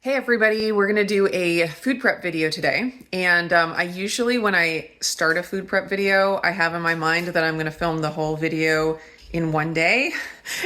Hey everybody, we're gonna do a food prep video today. And I usually, when I start a food prep video, I have in my mind that I'm gonna film the whole video in one day.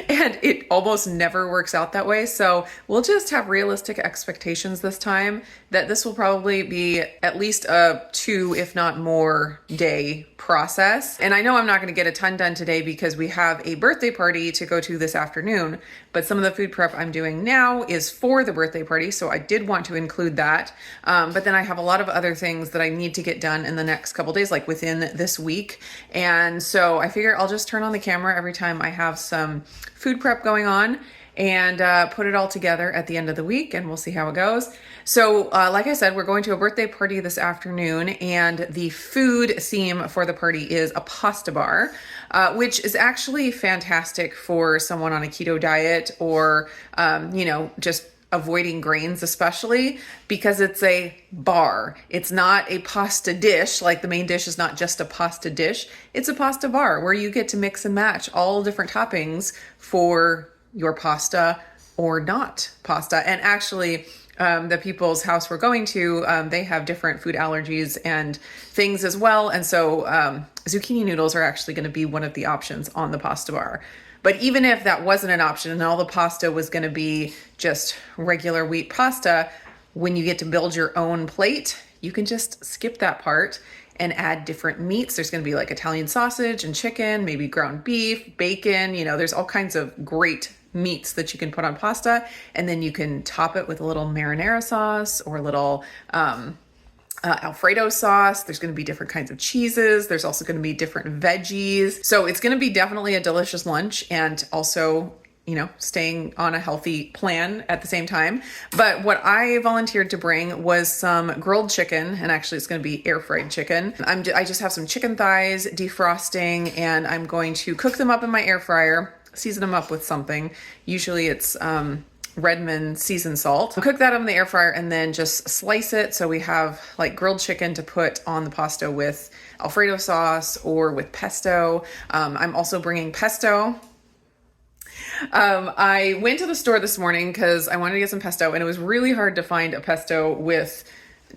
And it almost never works out that way. So we'll just have realistic expectations this time that this will probably be at least a 2, if not more, day process. And I know I'm not going to get a ton done today because we have a birthday party to go to this afternoon, but some of the food prep I'm doing now is for the birthday party. So I did want to include that. But then I have a lot of other things that I need to get done in the next couple days, like within this week. And so I figure I'll just turn on the camera every time I have some food prep going on and put it all together at the end of the week, and we'll see how it goes. So like I said, we're going to a birthday party this afternoon, and the food theme for the party is a pasta bar, which is actually fantastic for someone on a keto diet or, just avoiding grains, especially because it's a bar. It's not a pasta dish. Like the main dish is not just a pasta dish. It's a pasta bar where you get to mix and match all different toppings for your pasta or not pasta. And actually, the people's house we're going to, they have different food allergies and things as well. And so zucchini noodles are actually going to be one of the options on the pasta bar. But even if that wasn't an option and all the pasta was going to be just regular wheat pasta, when you get to build your own plate, you can just skip that part and add different meats. There's going to be like Italian sausage and chicken, maybe ground beef, bacon, there's all kinds of great meats that you can put on pasta. And then you can top it with a little marinara sauce or a little Alfredo sauce. There's going to be different kinds of cheeses. There's also going to be different veggies. So it's going to be definitely a delicious lunch, and also, staying on a healthy plan at the same time. But what I volunteered to bring was some grilled chicken, and actually it's going to be air fried chicken. I just have some chicken thighs defrosting, and I'm going to cook them up in my air fryer, season them up with something. Usually it's Redmond seasoned salt. I'll cook that up in the air fryer and then just slice it. So we have like grilled chicken to put on the pasta with Alfredo sauce or with pesto. I'm also bringing pesto. I went to the store this morning because I wanted to get some pesto, and it was really hard to find a pesto with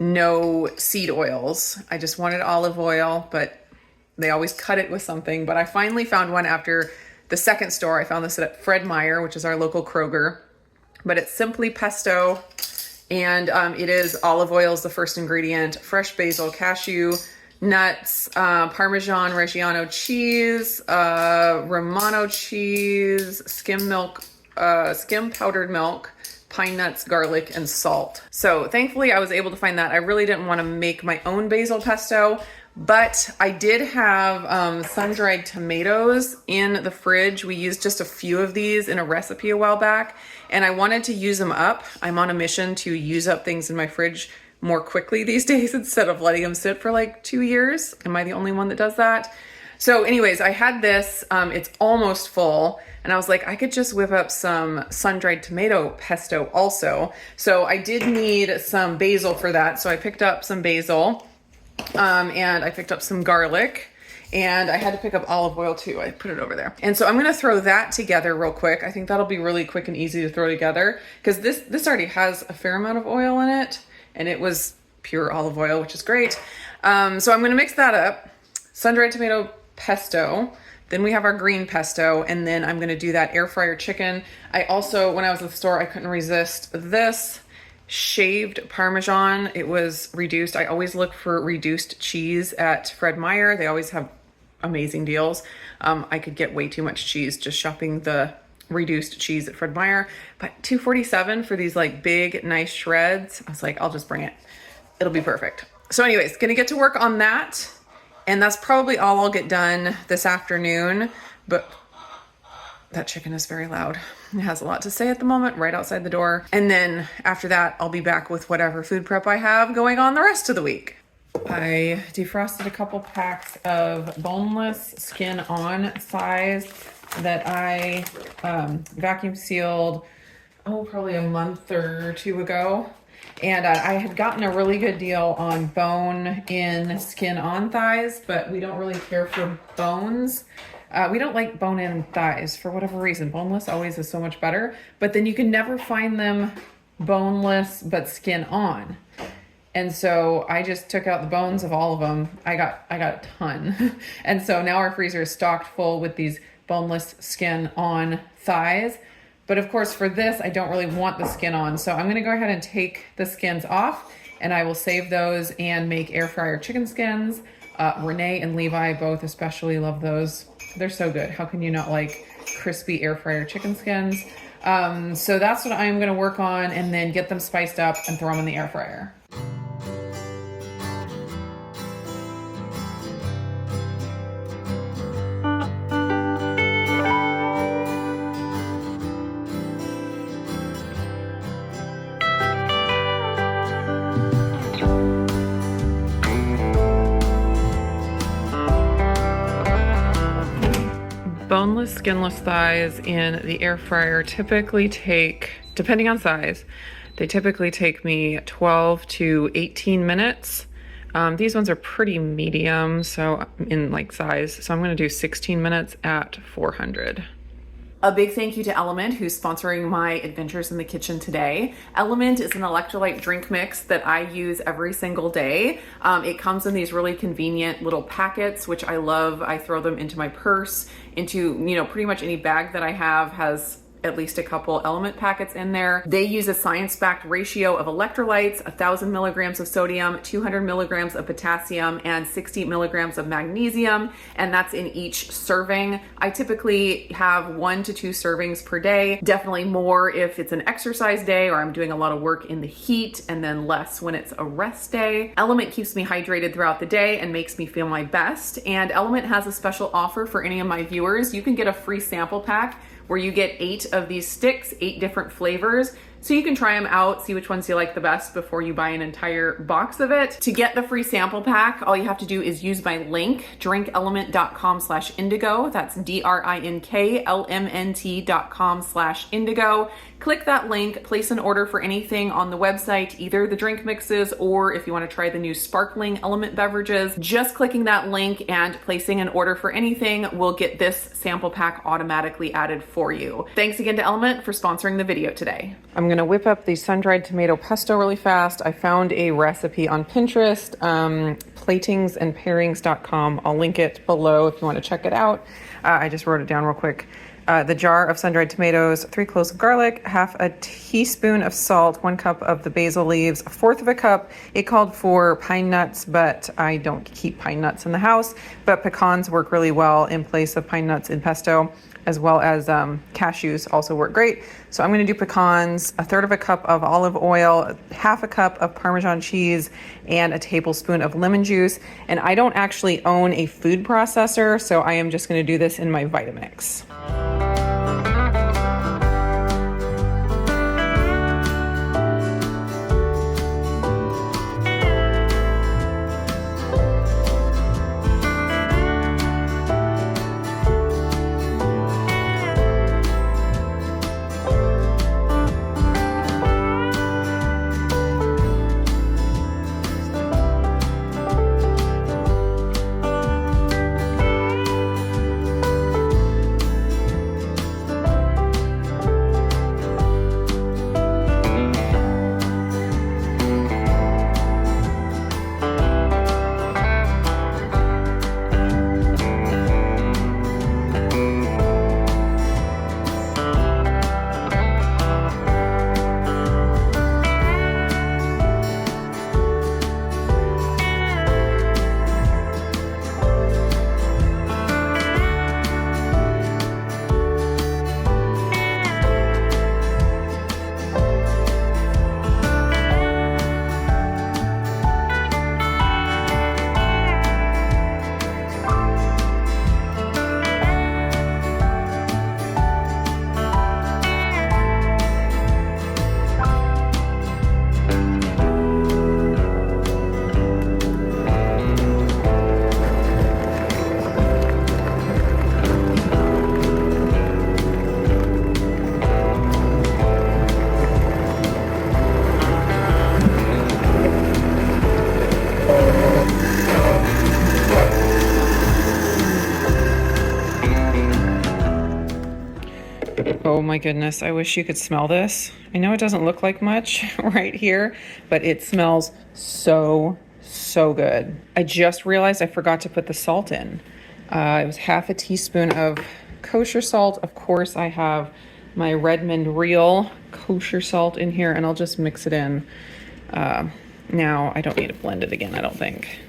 no seed oils. I just wanted olive oil, but they always cut it with something. But I finally found one after the second store. I found this at Fred Meyer, which is our local Kroger. But it's simply pesto, and it is olive oil is the first ingredient, fresh basil, cashew nuts, Parmesan Reggiano cheese, Romano cheese, skim powdered milk, pine nuts, garlic, and salt. So thankfully I was able to find that. I really didn't want to make my own basil pesto, but I did have sun-dried tomatoes in the fridge. We used just a few of these in a recipe a while back, and I wanted to use them up. I'm on a mission to use up things in my fridge more quickly these days instead of letting them sit for like 2 years. Am I the only one that does that? So anyways, I had this, it's almost full, and I was like, I could just whip up some sun-dried tomato pesto also. So I did need some basil for that. So I picked up some basil, and I picked up some garlic, and I had to pick up olive oil too. I put it over there. And so I'm going to throw that together real quick. I think that'll be really quick and easy to throw together because this already has a fair amount of oil in it, and it was pure olive oil, which is great. So I'm going to mix that up. Sun-dried tomato pesto. Then we have our green pesto, and then I'm going to do that air fryer chicken. I also, when I was at the store, I couldn't resist this shaved Parmesan. It was reduced. I always look for reduced cheese at Fred Meyer. They always have amazing deals. I could get way too much cheese just shopping the reduced cheese at Fred Meyer, but $2.47 for these like big, nice shreds. I was like, I'll just bring it. It'll be perfect. So anyways, gonna get to work on that. And that's probably all I'll get done this afternoon, but that chicken is very loud. It has a lot to say at the moment, right outside the door. And then after that, I'll be back with whatever food prep I have going on the rest of the week. I defrosted a couple packs of boneless skin on thighs that I vacuum sealed, probably a month or 2 ago. And I had gotten a really good deal on bone in skin on thighs, but we don't really care for bones. We don't like bone-in thighs for whatever reason. Boneless always is so much better, but then you can never find them boneless but skin on. And so I just took out the bones of all of them. I got a ton. And so now our freezer is stocked full with these boneless skin on thighs. But of course for this, I don't really want the skin on. So I'm gonna go ahead and take the skins off, and I will save those and make air fryer chicken skins. Renee and Levi both especially love those. They're so good. How can you not like crispy air fryer chicken skins? So that's what I'm gonna work on, and then get them spiced up and throw them in the air fryer. Boneless, skinless thighs in the air fryer typically take, depending on size, they typically take me 12 to 18 minutes. These ones are pretty medium, so in like size. So I'm gonna do 16 minutes at 400. A big thank you to Element, who's sponsoring my adventures in the kitchen today. Element is an electrolyte drink mix that I use every single day. It comes in these really convenient little packets, which I love. I throw them into my purse, into, pretty much any bag that I have has at least a couple Element packets in there. They use a science-backed ratio of electrolytes, 1,000 milligrams of sodium, 200 milligrams of potassium, and 60 milligrams of magnesium, and that's in each serving. I typically have 1 to 2 servings per day, definitely more if it's an exercise day or I'm doing a lot of work in the heat, and then less when it's a rest day. Element keeps me hydrated throughout the day and makes me feel my best, and Element has a special offer for any of my viewers. You can get a free sample pack where you get 8 of these sticks, 8 different flavors. So you can try them out, see which ones you like the best before you buy an entire box of it. To get the free sample pack, all you have to do is use my link, drinkelement.com/indigo. That's DRINKLMNT.com/indigo. Click that link, place an order for anything on the website, either the drink mixes or if you want to try the new sparkling Element beverages. Just clicking that link and placing an order for anything will get this sample pack automatically added for you. Thanks again to Element for sponsoring the video today. I'm gonna whip up the sun-dried tomato pesto really fast. I found a recipe on Pinterest, platingsandpairings.com. I'll link it below if you want to check it out. I just wrote it down real quick. The jar of sun-dried tomatoes, 3 cloves of garlic, half a teaspoon of salt, 1 cup of the basil leaves, 1/4 of a cup. It called for pine nuts, but I don't keep pine nuts in the house, but pecans work really well in place of pine nuts in pesto, as well as cashews also work great. So I'm gonna do pecans, 1/3 of a cup of olive oil, 1/2 a cup of Parmesan cheese, and a tablespoon of lemon juice. And I don't actually own a food processor, so I am just gonna do this in my Vitamix. Oh my goodness, I wish you could smell this. I know it doesn't look like much right here, but it smells so, so good. I just realized I forgot to put the salt in. It was half a teaspoon of kosher salt. Of course, I have my Redmond Real kosher salt in here, and I'll just mix it in. Now, I don't need to blend it again, I don't think.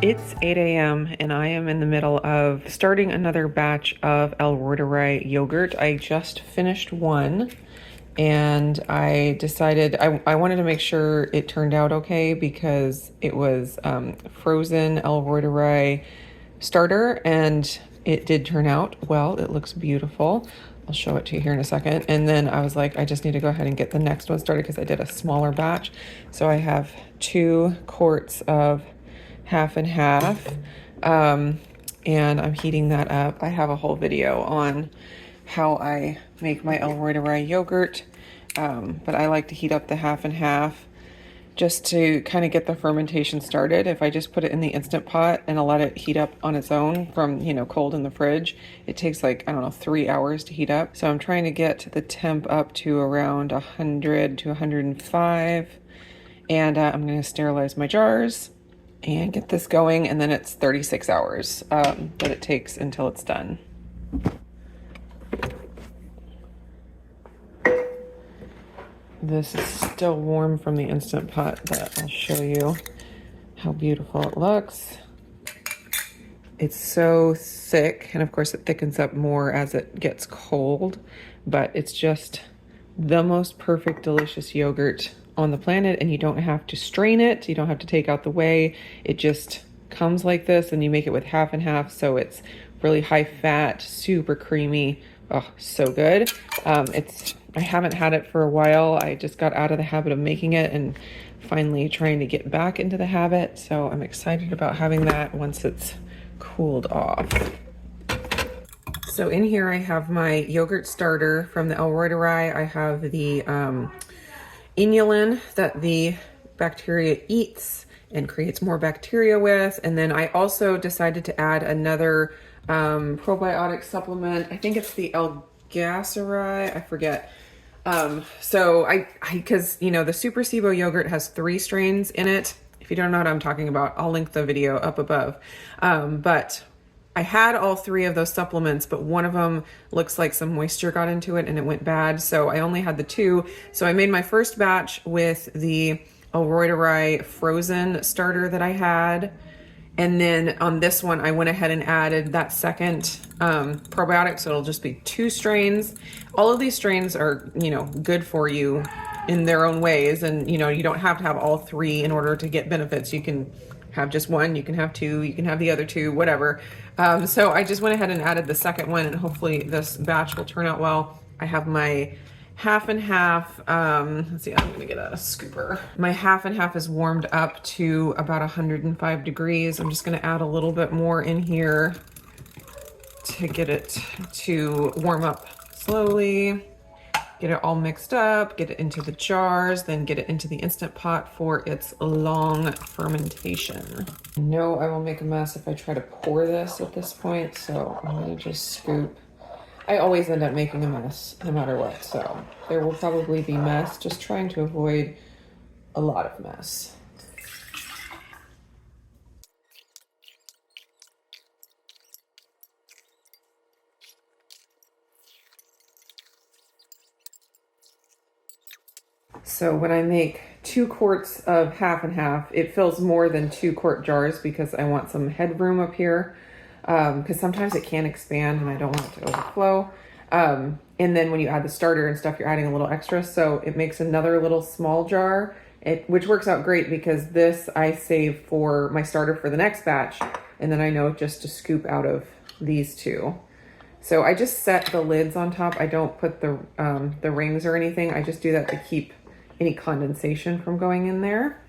It's 8 a.m. and I am in the middle of starting another batch of El Reuteri yogurt. I just finished one and I decided I wanted to make sure it turned out okay because it was frozen El Reuteri starter, and it did turn out well. It looks beautiful. I'll show it to you here in a second. And then I was like, I just need to go ahead and get the next one started because I did a smaller batch. So I have 2 quarts of half and half, and I'm heating that up. I have a whole video on how I make my El Reuteri yogurt, but I like to heat up the half and half just to kind of get the fermentation started. If I just put it in the Instant Pot and I'll let it heat up on its own from, cold in the fridge, it takes like, I don't know, 3 hours to heat up. So I'm trying to get the temp up to around 100 to 105, and I'm going to sterilize my jars and get this going, and then it's 36 hours that it takes until it's done. This is still warm from the Instant Pot, but I'll show you how beautiful it looks. It's so thick, and of course it thickens up more as it gets cold, but it's just the most perfect, delicious yogurt on the planet, and you don't have to strain it. You don't have to take out the whey. It just comes like this, and you make it with half and half, so it's really high fat, super creamy. Oh, so good. I haven't had it for a while. I just got out of the habit of making it and finally trying to get back into the habit, so I'm excited about having that once it's cooled off. So in here I have my yogurt starter from the El Reuteri. I have the inulin that the bacteria eats and creates more bacteria with. And then I also decided to add another probiotic supplement. I think it's the L-Gaceri, I forget. So because the Super SIBO yogurt has 3 strains in it. If you don't know what I'm talking about, I'll link the video up above. But I had all 3 of those supplements, but one of them looks like some moisture got into it and it went bad. So I only had the 2. So I made my first batch with the El Reuteri frozen starter that I had. And then on this one, I went ahead and added that second probiotic. So it'll just be 2 strains. All of these strains are, good for you in their own ways. And, you don't have to have all 3 in order to get benefits. You can have just 1, you can have 2, you can have the other 2, whatever. So I just went ahead and added the second one, and hopefully this batch will turn out well. I have my half and half, let's see, I'm gonna get a scooper. My half and half is warmed up to about 105 degrees. I'm just gonna add a little bit more in here to get it to warm up slowly. Get it all mixed up, get it into the jars, then get it into the Instant Pot for its long fermentation. I know I will make a mess if I try to pour this at this point, so I'm gonna just scoop. I always end up making a mess no matter what, so there will probably be mess, just trying to avoid a lot of mess. So when I make 2 quarts of half and half. It fills more than 2-quart jars because I want some headroom up here. Because sometimes it can expand and I don't want it to overflow. And then when you add the starter and stuff, you're adding a little extra. So it makes another little small jar, which works out great because this I save for my starter for the next batch. And then I know just to scoop out of these 2. So I just set the lids on top. I don't put the rings or anything. I just do that to keep any condensation from going in there.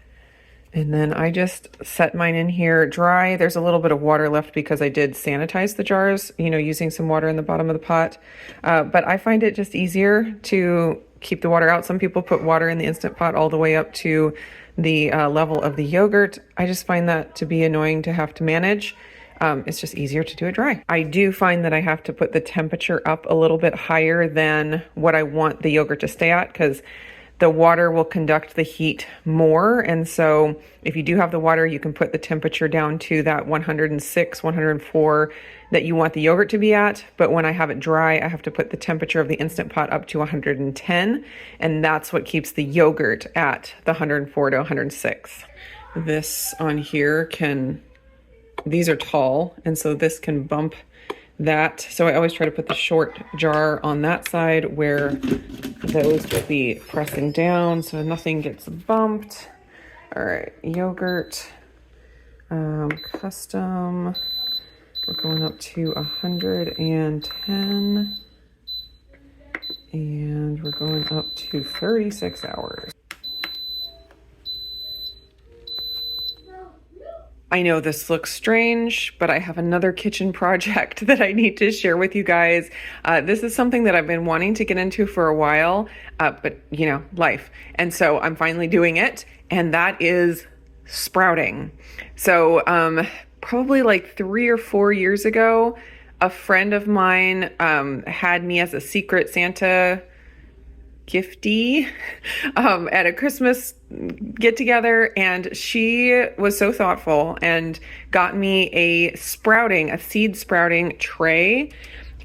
And then I just set mine in here dry. There's a little bit of water left because I did sanitize the jars, you know, using some water in the bottom of the pot. But I find it just easier to keep the water out. Some people put water in the Instant Pot all the way up to the level of the yogurt. I just find that to be annoying to have to manage. It's just easier to do it dry. I do find that I have to put the temperature up a little bit higher than what I want the yogurt to stay at because the water will conduct the heat more. And so if you do have the water, you can put the temperature down to that 106, 104 that you want the yogurt to be at. But when I have it dry, I have to put the temperature of the Instant Pot up to 110. And that's what keeps the yogurt at the 104 to 106. This on here these are tall. And so this can bump that. So I always try to put the short jar on that side where those will be pressing down so nothing gets bumped. All right, yogurt, custom, we're going up to 110 and we're going up to 36 hours. I know this looks strange, but I have another kitchen project that I need to share with you guys. This is something that I've been wanting to get into for a while, but you know, life. And so I'm finally doing it, and that is sprouting. So probably like 3 or 4 years ago, a friend of mine had me as a secret Santa giftee at a Christmas get together, and she was so thoughtful and got me a seed sprouting tray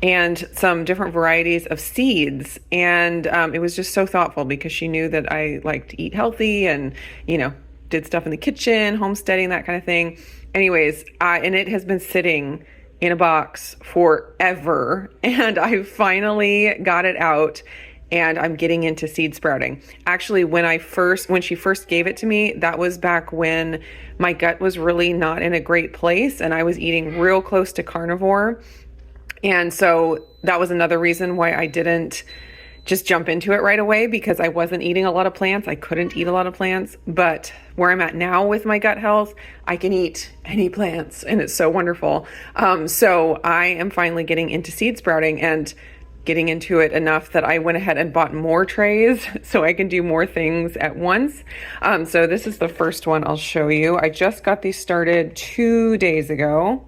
and some different varieties of seeds. And it was just so thoughtful because she knew that I like to eat healthy and, you know, did stuff in the kitchen, homesteading, that kind of thing. Anyways, and it has been sitting in a box forever, and I finally got it out. And I'm getting into seed sprouting. Actually, when she first gave it to me, that was back when my gut was really not in a great place and I was eating real close to carnivore. And so that was another reason why I didn't just jump into it right away, because I wasn't eating a lot of plants. I couldn't eat a lot of plants. But where I'm at now with my gut health, I can eat any plants and it's so wonderful. So I am finally getting into seed sprouting and getting into it enough that I went ahead and bought more trays so I can do more things at once. So this is the first one I'll show you. I just got these started 2 days ago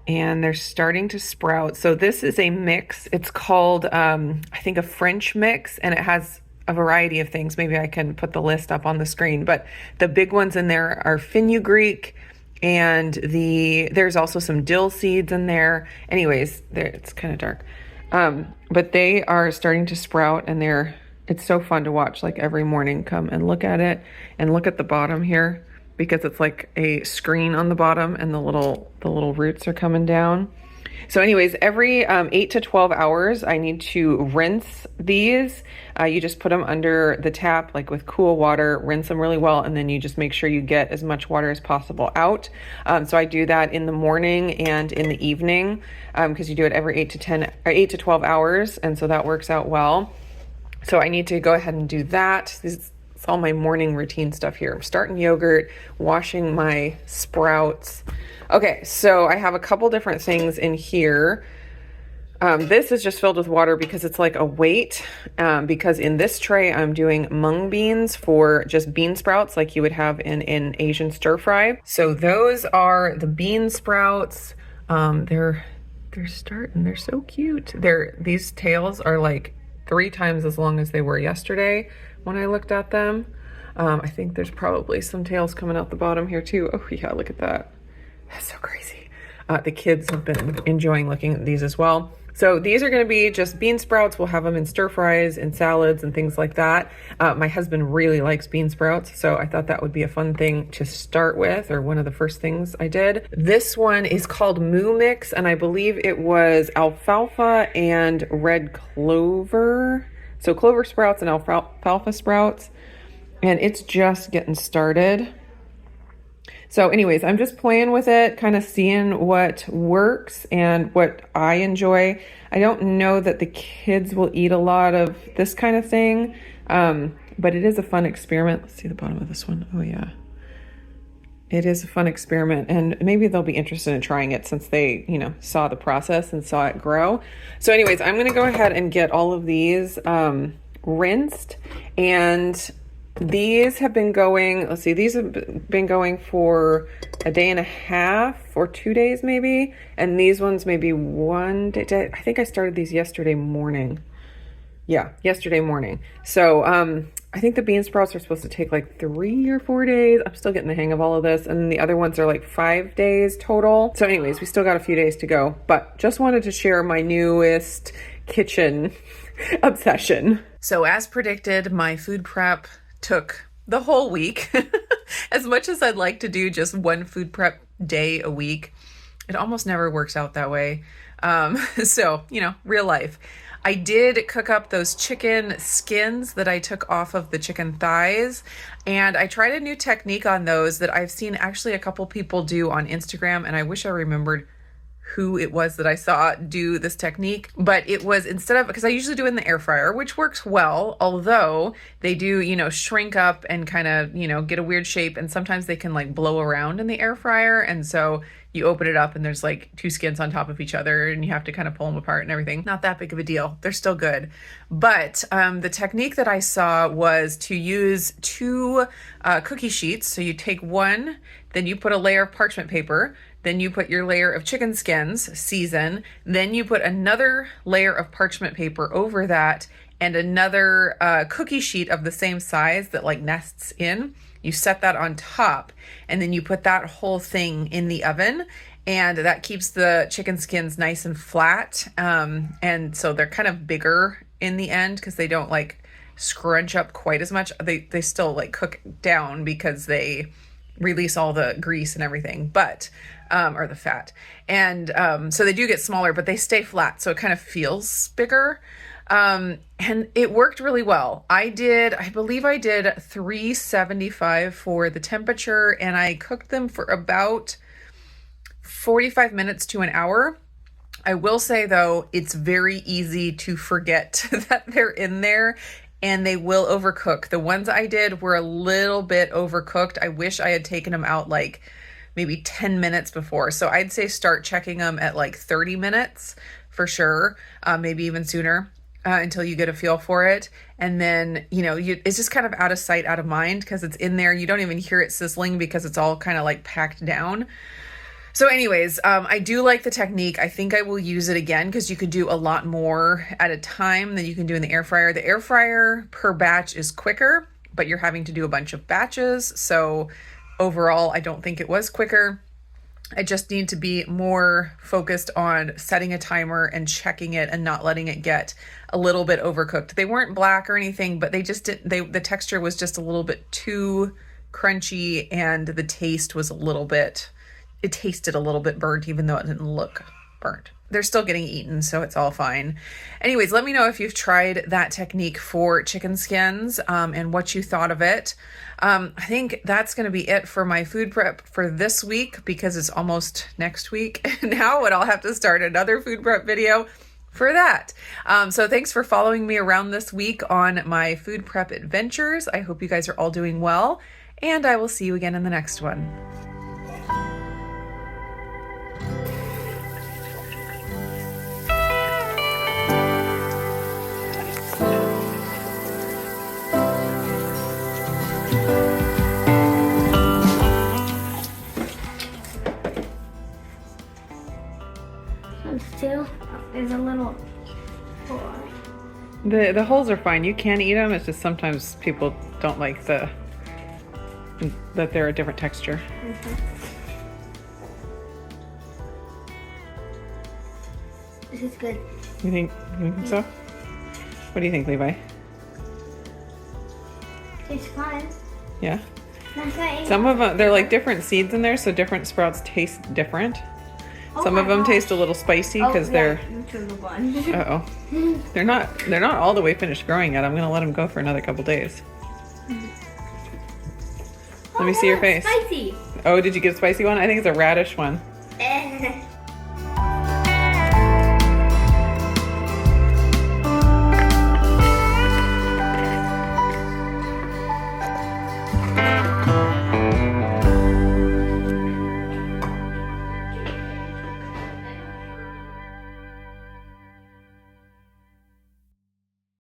and they're starting to sprout. So this is a mix. It's called, I think, a French mix, and it has a variety of things. Maybe I can put the list up on the screen, but the big ones in there are fenugreek, and there's also some dill seeds in there. Anyways, it's kind of dark. But they are starting to sprout, and it's so fun to watch. Like every morning, come and look at it, and look at the bottom here, because it's like a screen on the bottom and the little roots are coming down. So anyways, every 8 to 12 hours, I need to rinse these. You just put them under the tap, like with cool water, rinse them really well, and then you just make sure you get as much water as possible out. So I do that in the morning and in the evening, because you do it every 8 to 12 hours, and so that works out well. So I need to go ahead and do that. It's all my morning routine stuff here. I'm starting yogurt, washing my sprouts. Okay, so I have a couple different things in here. This is just filled with water because it's like a weight, because in this tray I'm doing mung beans for just bean sprouts like you would have in an Asian stir fry. So those are the bean sprouts. They're starting, they're so cute. These tails are like 3 times as long as they were yesterday when I looked at them. I think there's probably some tails coming out the bottom here too. Oh yeah, look at that. That's so crazy. The kids have been enjoying looking at these as well. So these are going to be just bean sprouts. We'll have them in stir fries and salads and things like that. My husband really likes bean sprouts, so I thought that would be a fun thing to start with, or one of the first things I did. This one is called Moo Mix, and I believe it was alfalfa and red clover. So clover sprouts and alfalfa sprouts, and it's just getting started. So anyways, I'm just playing with it, kind of seeing what works and what I enjoy. I don't know that the kids will eat a lot of this kind of thing, but it is a fun experiment. Let's see the bottom of this one. Oh yeah. It is a fun experiment, and maybe they'll be interested in trying it since they, saw the process and saw it grow. So anyways, I'm going to go ahead and get all of these rinsed, and these have been going, let's see, these have been going for a day and a half or 2 days maybe. And these ones maybe 1 day. I think I started these yesterday morning. Yeah, yesterday morning. So I think the bean sprouts are supposed to take like 3 or 4 days. I'm still getting the hang of all of this. And the other ones are like 5 days total. So anyways, we still got a few days to go. But just wanted to share my newest kitchen obsession. So as predicted, my food prep took the whole week. As much as I'd like to do just one food prep day a week, it almost never works out that way. So, real life. I did cook up those chicken skins that I took off of the chicken thighs, and I tried a new technique on those that I've seen actually a couple people do on Instagram, and I wish I remembered who it was that I saw do this technique. But it was, instead of, because I usually do it in the air fryer, which works well, although they do, shrink up and kind of, get a weird shape, and sometimes they can like blow around in the air fryer, and so you open it up and there's like 2 skins on top of each other and you have to kind of pull them apart and everything. Not that big of a deal. They're still good. But the technique that I saw was to use 2 cookie sheets. So you take one, then you put a layer of parchment paper, then you put your layer of chicken skins, season, then you put another layer of parchment paper over that, and another cookie sheet of the same size that like nests in. You set that on top, and then you put that whole thing in the oven, and that keeps the chicken skins nice and flat. And so they're kind of bigger in the end because they don't like scrunch up quite as much. They still like cook down because they release all the grease and everything, but or the fat. And so they do get smaller, but they stay flat, so it kind of feels bigger. And it worked really well. I believe I did 375 for the temperature, and I cooked them for about 45 minutes to an hour. I will say though, it's very easy to forget that they're in there, and they will overcook. The ones I did were a little bit overcooked. I wish I had taken them out like maybe 10 minutes before. So I'd say start checking them at like 30 minutes for sure, maybe even sooner. Until you get a feel for it. And then, it's just kind of out of sight, out of mind, because it's in there. You don't even hear it sizzling because it's all kind of like packed down. So anyways, I do like the technique. I think I will use it again because you could do a lot more at a time than you can do in the air fryer. The air fryer per batch is quicker, but you're having to do a bunch of batches. So overall, I don't think it was quicker. I just need to be more focused on setting a timer and checking it and not letting it get a little bit overcooked. They weren't black or anything, but they just didn't, the texture was just a little bit too crunchy, and the taste was it tasted a little bit burnt, even though it didn't look burnt. They're still getting eaten, so it's all fine. Anyways, let me know if you've tried that technique for chicken skins and what you thought of it. I think that's going to be it for my food prep for this week, because it's almost next week now, and I'll have to start another food prep video for that. So thanks for following me around this week on my food prep adventures. I hope you guys are all doing well, and I will see you again in the next one. There's a little hole. The holes are fine. You can eat them. It's just sometimes people don't like that they're a different texture. Mm-hmm. This is good. You think so? What do you think, Levi? It's fine. Yeah. That's why Some of them, they're like different seeds in there, so different sprouts taste different. Oh Some my of them gosh. taste a little spicy because they're. they're. Uh-oh. They're not all the way finished growing yet. I'm gonna let them go for another couple days. Let me see your face. Spicy. Oh, did you get a spicy one? I think it's a radish one.